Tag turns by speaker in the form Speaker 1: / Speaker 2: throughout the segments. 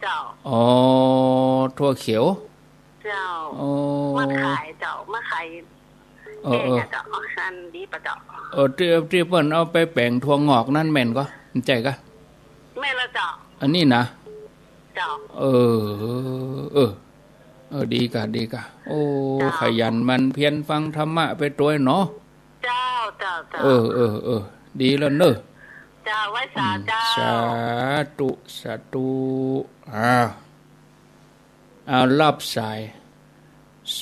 Speaker 1: เจ้า
Speaker 2: อ๋อถั่วเขียว
Speaker 1: เจ้า
Speaker 2: อ๋อ
Speaker 1: มาขายเจ้ามาขาย
Speaker 2: เออ
Speaker 1: เองเจ้าอันดีปะเจ้า
Speaker 2: ที่เปิ้นเอาไปแปลงถั่วงอกนั่นแม่นก็ใจกะ
Speaker 1: แม่ละเจ้า
Speaker 2: อันนี้นะ
Speaker 1: เจ้า
Speaker 2: เออเออดีกะโอ้ขยันมันเพียรฟังธรรมะไปตัวเนาะ
Speaker 1: เจ้า
Speaker 2: ดีแล้วเนอะ
Speaker 1: เจ้าไว้สาเจ้า
Speaker 2: สาธุเอารับสาย0998366322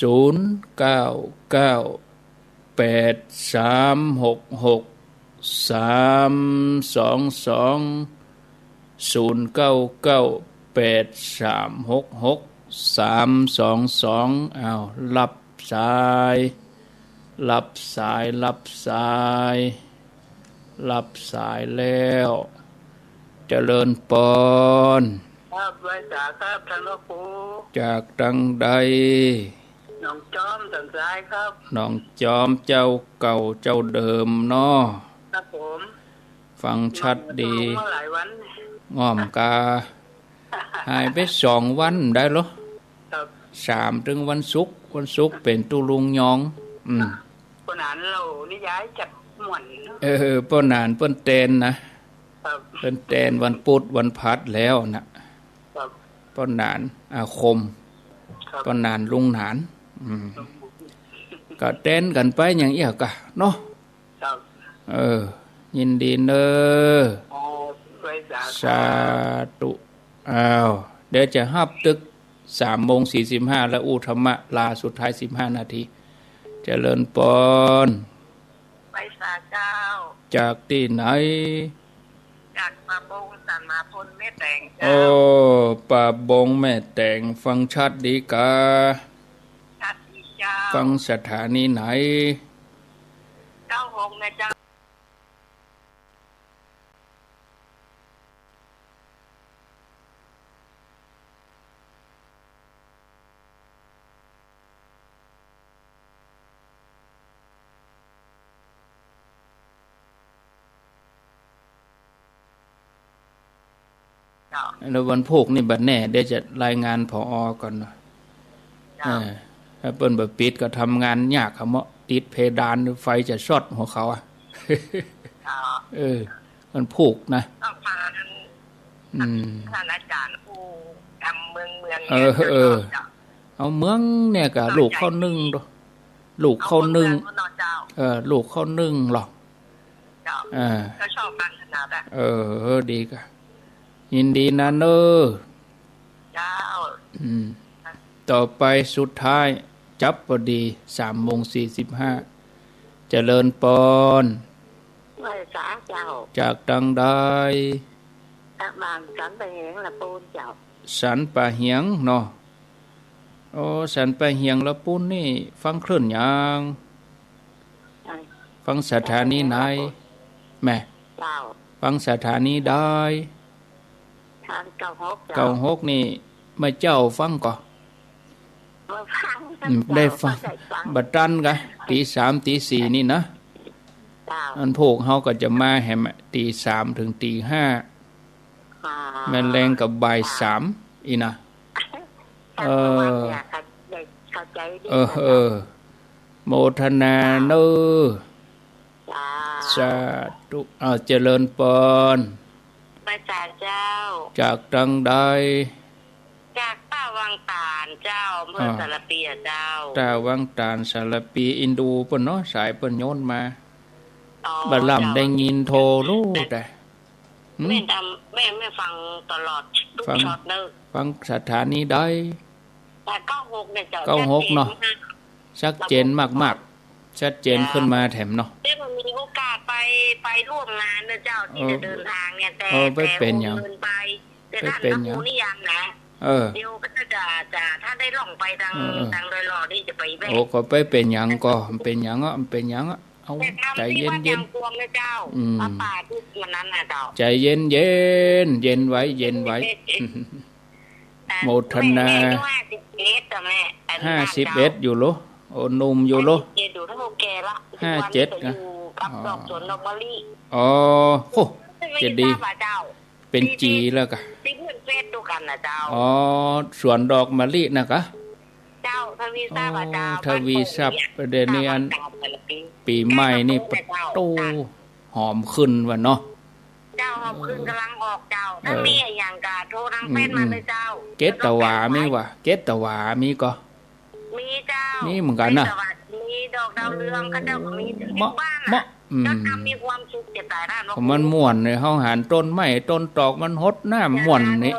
Speaker 2: เอารับสายแล้วเจริญปอน
Speaker 1: ครับไว้สาครับท่านหลวงปู่
Speaker 2: จากดังใด
Speaker 1: น้องจอมสันสายครับ
Speaker 2: น้องจอมเจ้าเก่าเจ้าเดิมเนาะ
Speaker 1: ครับผม
Speaker 2: ฟังชัดดี
Speaker 1: หลายวัน
Speaker 2: ง่อมกาหายไป2 วันได้หรอ
Speaker 1: ครับ
Speaker 2: 3ถึงวันศุกร์เป็นตุลุงยอง
Speaker 1: ปนานเรานิยายจัดหม่วน
Speaker 2: ป้นานเปิ้นเตนนะครับเปิ้นเตนวันพุธวันพัดแล้วนะครับป้นานอาคมป้นานลุงหนานก็เต้นกันไปอย่างเอี้ยกะเนาะยินดีเนอสาธุเดี๋ยวจะฮับตึก3:45แล้วอุธรรมะลาสุดท้าย15 นาทีเจริญปอน
Speaker 1: ไปสาเจ้า
Speaker 2: จากที่ไหน
Speaker 1: จากป่าบงสันมาพลแม่แตงเจ้า
Speaker 2: ป่าบงแม่แตงฟังชัดดีกา
Speaker 1: ชัดดีเจ้า
Speaker 2: ฟังสถานีไหน
Speaker 1: 96นะเจ้า
Speaker 2: แล้ววันพุธนี่บัดแน่เดี๋ยวจะรายงานผอ.ก่อนถ้าเปิ้นบ่ปิดก็ทำงานยากเมาะติดเพดานไฟจะช็อตหัวเขามันพุธนะ
Speaker 1: ต้องพาท่านอาจารย์ผู้ทำเมือง
Speaker 2: เอาเมืองเนี่ยก็ลูกเข้านึ่งลูกเข้านึ่งลูกเข้านึ่งหรอก
Speaker 1: ก็ชอบกันขนาด
Speaker 2: ดีก็ยินดีนะเนอ
Speaker 1: เจ้า
Speaker 2: ต่อไปสุดท้ายจับพอดี3:45เจริญปอน
Speaker 1: ไว้สาเจ้า
Speaker 2: จากดังใด
Speaker 1: บางสันไปเหียงละปูนเจ้า
Speaker 2: สันปะเหียงเนาะสันปะเหียงละปูนนี่ฟังคลื่นยังฟังสถานีไหนแม่ฟังสถานีได้
Speaker 1: ทาง96
Speaker 2: นี่มาเจ้าฟังก่อได้ฟังบัดตันกะตี 3 ตี 4นี่นะอันพวกเฮาก็จะมาแหมตี 3 ถึงตี 5แม่นแรงกับบ่าย3อีนะโมทนาเนอสาธุเจริญปอน
Speaker 1: ไปสาเจ้า
Speaker 2: จากดังใด
Speaker 1: จากป้าวังตาลเจ้าเมื่อสารปีเจ้า
Speaker 2: ตาวังตาลสารปีอินดูเปิ้นเนาะสายเปิ้นโยนมาบัดลำได้ยินโทรรู้แต่
Speaker 1: แม่ฟังตลอดทุกช็อตเด้อ
Speaker 2: ฟังสถานีได้
Speaker 1: แต่96เนี่ยเจ้า
Speaker 2: 96เนาะชัดเจนมากๆชัดเจนขึ้นมาแถมเนาะ
Speaker 1: ได้มีโอกาสไปร่วมงานนะเจ้าที่จะเดินทางเนี่ยแต่
Speaker 2: เป็นอย่าง
Speaker 1: แต่ท่านน้ำมูนี่ยังนะเดี๋ยวก็จะถ้าได้ล่องไปทางโดยรอนี่จะไปแวะ
Speaker 2: ก็ไปเป็นอย่างก็เป็นอย่างเอาใจเย็น
Speaker 1: ป่าทุกวันนั้นนะเจ้า
Speaker 2: ใจเย็นไว้โมทนา51อยู่โลโอ้หนุ่มอยู่โล
Speaker 1: อยู่ทั้งโอเคละ
Speaker 2: 57นะ
Speaker 1: กับดอกสวนดอกมะลิ
Speaker 2: โหจะดีเป็นจีแล้วกะ
Speaker 1: ที่เพื่อนโจ ฟซดูกันนะเจ้า
Speaker 2: อ๋อสวนดอกมะลินะคะ
Speaker 1: เจ้าทวีทราบเจ้า
Speaker 2: ทวีทรัพย์ประเด็นนี้อันปีใหม่นี่ประตูหอมขึ้นวะเนาะ
Speaker 1: เจ้าหอมขึ้นกำลังออกเจ้าถ้ามีอย่างกาโทรทางเฟซมาเลยเจ้า
Speaker 2: เกตตะวามีวะเกตตะวามีก็
Speaker 1: มีเจ้า
Speaker 2: มีเหมือนกันนะ
Speaker 1: มีดอกดาวเรืองก็เจ้าก็มีทุกบ้านนะเจ้าทำมีความสุขเจ็บตายด้าน
Speaker 2: มันม่วนเลยเฮาหันต้นไม้ต้นตอกมันหดน้ำม่วนนี่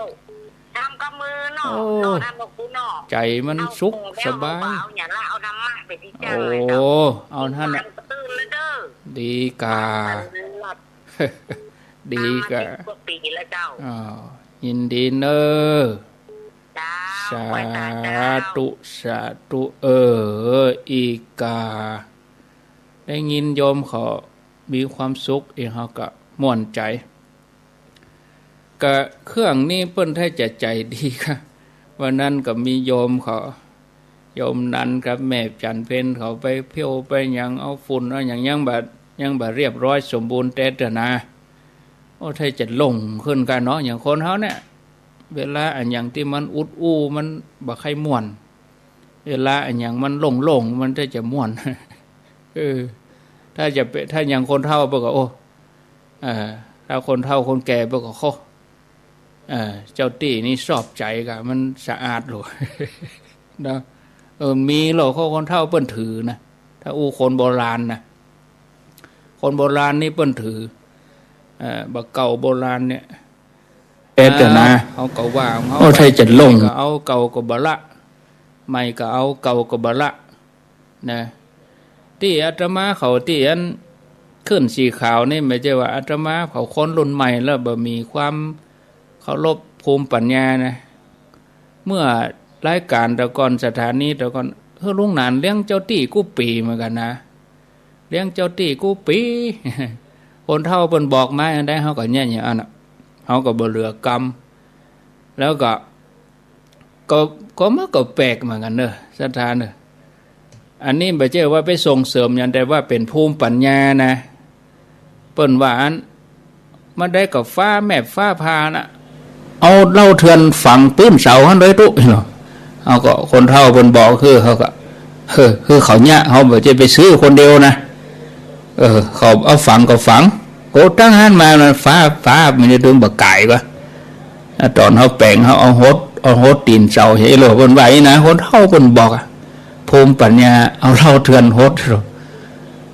Speaker 1: ทำกับมือเนาะทำกับมือเนาะ
Speaker 2: ใจมันสุขสบาย
Speaker 1: อย่าละเอาน้ำมาไปที่เจ้า
Speaker 2: เลยเจ้าเอาท่านน่ะดีกาดีกา
Speaker 1: ปีแล้วเจ้า
Speaker 2: ยินดีเนอสาธุสาธุอีกาได้ยินโยมขอมีความสุขเองเขาก็ม่วนใจก็เครื่องนี้เปิ้นให้ใจดีค่ะวันนั้นก็มีโยมเขาโยมนั้นกับแม่จันเพ็ญเขาไปเที่ยวไปยังเอาฝุ่นเอาอย่างยังแบบเรียบร้อยสมบูรณ์แต่นะโอ้ถ้าจะลงขึ้นกันเนาะอย่างคนเขาเนี่ยเวลาอันอย่างที่มันอุดอู้มันบ่ใครม่วนเวลาอันอย่างมันหลงมันจะม่วนถ้าอย่างคนเฒ่าเพิ่นก็โอ้ถ้าคนเฒ่าคนแก่เพิ่นก็โคเจ้าตี้นี่ชอบใจกะมันสะอาดหรอนะมีหรอกคนเฒ่าเปิ้นถือนะถ้าคนโบราณนะคนโบราณนี่เปิ้นถือบักเก่าโบราณเนี่ยแต่นะเอาเก่าว่าเอาใช่จะลงเอาเก่าก็บละใหม่ก็เอาเก่าก็บละนะที่อาตมาเขาที่อันขึ้นสีขาวนี่ไม่ใช่ว่าอาตมาเขาคนรุ่นใหม่แล้วบ่มีความเคารพภูมิปัญญานะเมื่อรายการตะกอนสถานีตะกอนลุงหนานเลี้ยงเจ้าตี้กู้ปีเหมือนกันนะเลี้ยงเจ้าตี้กู้ปีคนเฒ่าเพิ่นบอกมาอันใดเฮาก็แย่อย่างนั้นน่ะเฮาก็บ่เหลือกรรมแล้วก็มันก็แปลกเหมือนกันเด้อสถานเด้ออันนี้บ่ใช่ว่าไปส่งเสริมอย่างแต่ว่าเป็นภูมิปัญญานะเปิ้นว่าอันมันได้กับฟ้าแม่ฟ้าพาน่ะเอาเล่าเทือนฝังปื้นเสาหั่นเลยตุเนาะเอาก็คนเฒ่าเพิ่นบอกคือเขาก็คือเขาเนี่ยเขาบ่จะไปซื้อคนเดียวนะเขาเอาฝังก็ฝังโกตั้งหันมาฟ้ามันจะดึงบักไก่กว่าตอนเขาแปลงเขาเอาหดตีนเสาเห็นหรอเพิ่นไหวนะคนเฒ่าเพิ่นบอกภูมิปัญญาเอาเล่าเทือนหด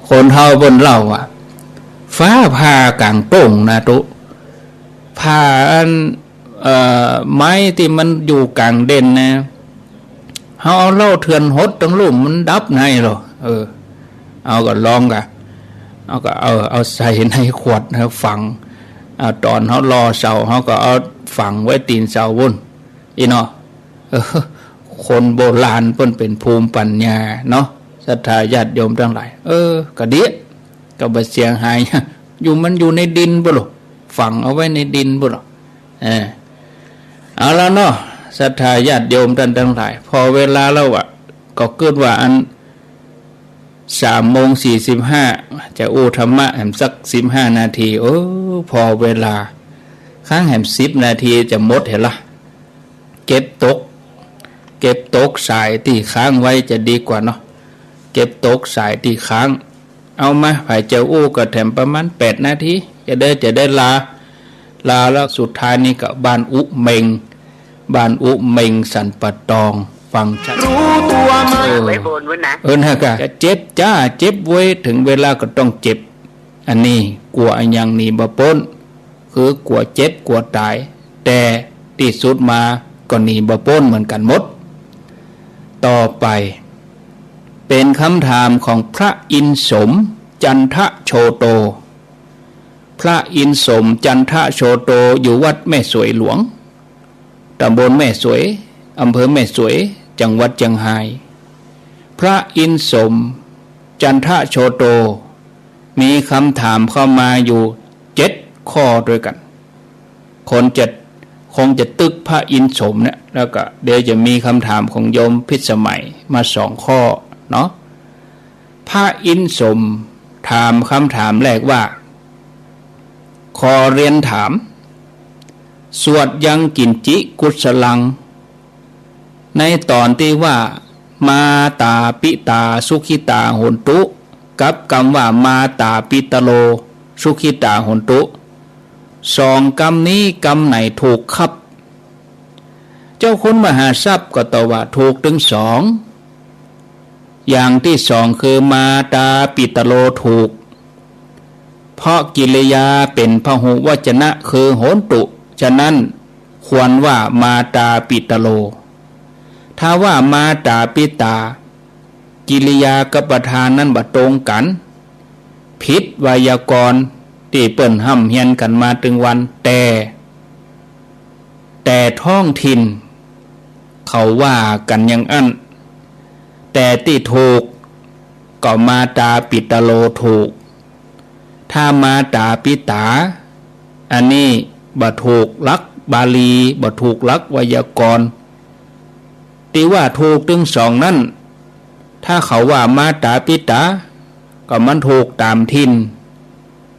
Speaker 2: คนเฒ่าเพิ่นเล่าว่าฟ้าผ่ากลางโป่งนะตุผ่าอันไม้ที่มันอยู่กลางเด่นนะเขาเอาเล่าเทือนหดตั้งลุ่มมันดับในหรอเอาก็ลองกันเอาก็เอาใส่ในขวดนะฝังตอนเขารอเสาเขาก็เอาฝังไว้ตีนเสาวุ่นอีเนาะคนโบราณเพิ่นเป็นภูมิปัญญาเนาะศรัทธาญาติโยมทั้งหลายก็ดีก็บ่เสียหายมันอยู่ในดินบ่หรอฝังเอาไว้ในดินบ่หรอเอาแล้วเนาะศรัทธาญาติโยมท่านทั้งหลายพอเวลาแล้วก็เกิดว่าอัน3:45จะธรรมะแห่งสัก15นาทีพอเวลาค้างแห่ง10นาทีจะหมดเห็นละเก็บตกสายที่ค้างไว้จะดีกว่าเนาะเก็บตกสายที่ค้างเอามาไผจะก็แถมประมาณ8นาทีจะได้ลาแล้วสุดท้ายนี้ก็บ้านอุเมงสันปะตองฟังชัดรู้ตัวมั้ยไว้บนไว้นะนะกะจะเจ็บไว้ถึงเวลาก็ต้องเจ็บอันนี้กลัวอันยังนี่บ่พ้นคือกลัวเจ็บกลัวตายแต่ที่สุดมาก็หนีบ่พ้นเหมือนกันหมดต่อไปเป็นคำถามของพระอินทร์สมจันทโชโตพระอินทร์สมจันทโชโตอยู่วัดแม่สวยหลวงตำบลแม่สวยอำเภอแม่สวยจังหวัดเชียงรายพระอินทร์สมจันทโชโตมีคำถามเข้ามาอยู่7ข้อด้วยกันคงจะตึกพระอินทร์สมเนี่ยแล้วก็เดี๋ยวจะมีคำถามของโยมพิสมัยมา2ข้อเนาะพระอินทร์สมถามคำถามแรกว่าขอเรียนถาม สวดยังกินจิกุศลังในตอนที่ว่ามาตาปิตาสุขิตาโหนตุกับคำว่ามาตาปิตโลสุขิตาโหนตุสองคำนี้คำไหนถูกครับเจ้าคุณมหาทรัพย์ก็ตอบว่าถูกถึงสองอย่างที่สองคือมาตาปิตโลถูกเพราะกิริยาเป็นพหุวจนะคือโหนตุฉะนั้นควรว่ามาตาปิตโลถ้าว่ามาตาปิตากิริยากับประธานนั้นบ่ตรงกันผิดไวยากรณ์ที่เปิ้นห้ำเฮียนกันมาถึงวันแต่ท้องถิ่นเขาว่ากันอย่างอั้นแต่ที่ถูกก็มาตาปิตโลถูกถ้ามาตาปิตาอันนี้บ่ถูกลักบาลีบ่ถูกลักไวยากรณ์ที่ว่าถูกถึงสองนั้นถ้าเขาว่ามาตาปิตาก็มันถูกตามถิ่น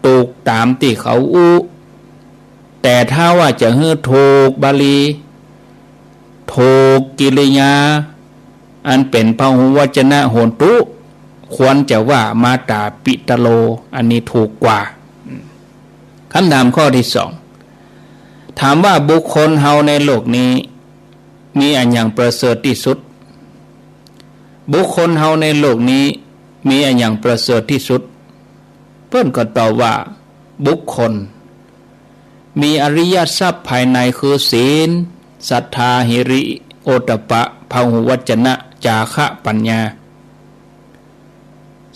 Speaker 2: ถูกตามที่เขาอู้แต่ถ้าว่าจะให้ถูกบาลีถูกกิริยาอันเป็นพหุวจนะโหนตุควรจะว่ามาตาปิตโลอันนี้ถูกกว่าคำถามข้อที่สองถามว่าบุคคลเฮาในโลกนี้มีอันอย่างประเสริฐที่สุดบุคคลเฮาในโลกนี้มีอันอย่างประเสริฐที่สุดเพิ่นก็ตอบว่าบุคคลมีอริยทรัพย์ภายในคือศีลศรัทธาหิริโอตตัปปะพหุวจนะจาคะปัญญา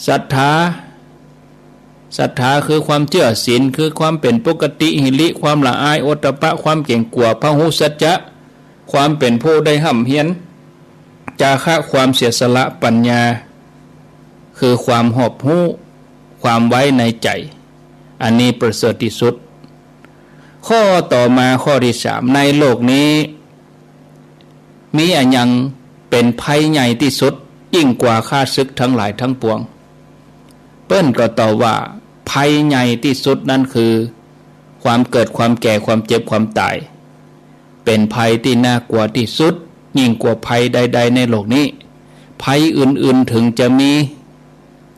Speaker 2: ศรัทธาคือความเชื่อศีลคือความเป็นปกติหิริความละอายโอตตัปปะความเก่งกลัวพหุสัจจะความเป็นผู้ได้ห่ำเฮียนจาคะความเสียสละปัญญาคือความหอบหู้ความไว้ในใจอันนี้ประเสริฐที่สุดข้อต่อมาข้อที่สามในโลกนี้มีอันยังเป็นภัยใหญ่ที่สุดยิ่งกว่าข้าศึกทั้งหลายทั้งปวงเปิ้นก็ตอบว่าภัยใหญ่ที่สุดนั่นคือความเกิดความแก่ความเจ็บความตายเป็นภัยที่น่ากลัวที่สุดยิ่งกว่าภัยใดๆในโลกนี้ภัยอื่นๆถึงจะมี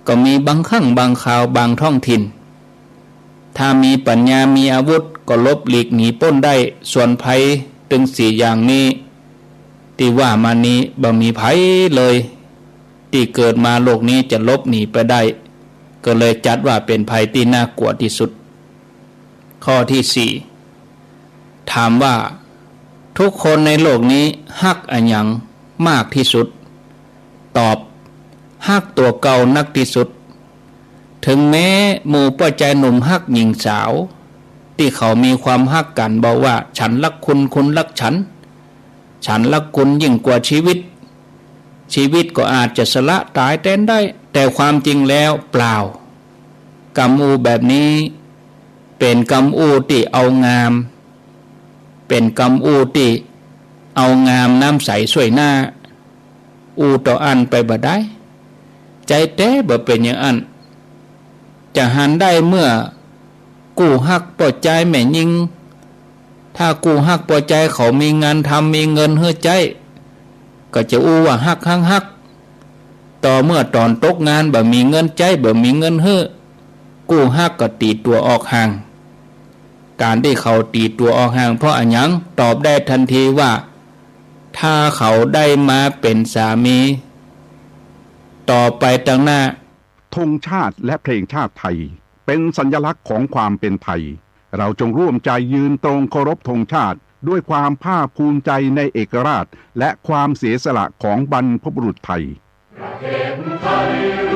Speaker 2: ก็มีบางครั้งบางคราวบางท้องถิ่นถ้ามีปัญญามีอาวุธก็ลบหลีกหนีพ้นได้ส่วนภัยถึงสี่อย่างนี้ที่ว่ามานี้บ่มีภัยเลยที่เกิดมาโลกนี้จะลบหนีไปได้ก็เลยจัดว่าเป็นภัยที่น่ากลัวที่สุดข้อที่สี่ถามว่าทุกคนในโลกนี้ฮักอันยังมากที่สุดตอบฮักตัวเก่านักที่สุดถึงแม้หมู่ป้าใจหนุ่มฮักหญิงสาวที่เขามีความฮักกันบอกว่าฉันรักคุณคุณรักฉันรักคุณยิ่งกว่าชีวิตก็อาจจะสละตายแทนได้แต่ความจริงแล้วเปล่ากรรมอูแบบนี้เป็นกรรมอูที่เอางามเป็นกรรมอูที่เอางามน้ำใสสวยหน้าอูต่ออันไปบ่ได้ใจแท้บ่เป็นอย่างอันจะหันได้เมื่อกู้ฮักปล่อยใจแม่ยิงถ้ากู้ฮักปล่อยใจเขามีงานทำมีเงินเฮือใจก็จะอู้ว่าฮักต่อเมื่อตอนตกงานบ่มีเงินใจบ่มีเงินเฮือกู้ฮักก็ตีตัวออกห่างการที่เขาตีตัวออกห่างเพราะอันยังตอบได้ทันทีว่าถ้าเขาได้มาเป็นสามีต่อไปตั้งหน้า
Speaker 3: ธงชาติและเพลงชาติไทยเป็นสัญลักษณ์ของความเป็นไทยเราจงร่วมใจยืนตรงเคารพธงชาติด้วยความภาคภูมิใจในเอกราชและความเสียสละของบรรพบุรุษไทยประเทศไทย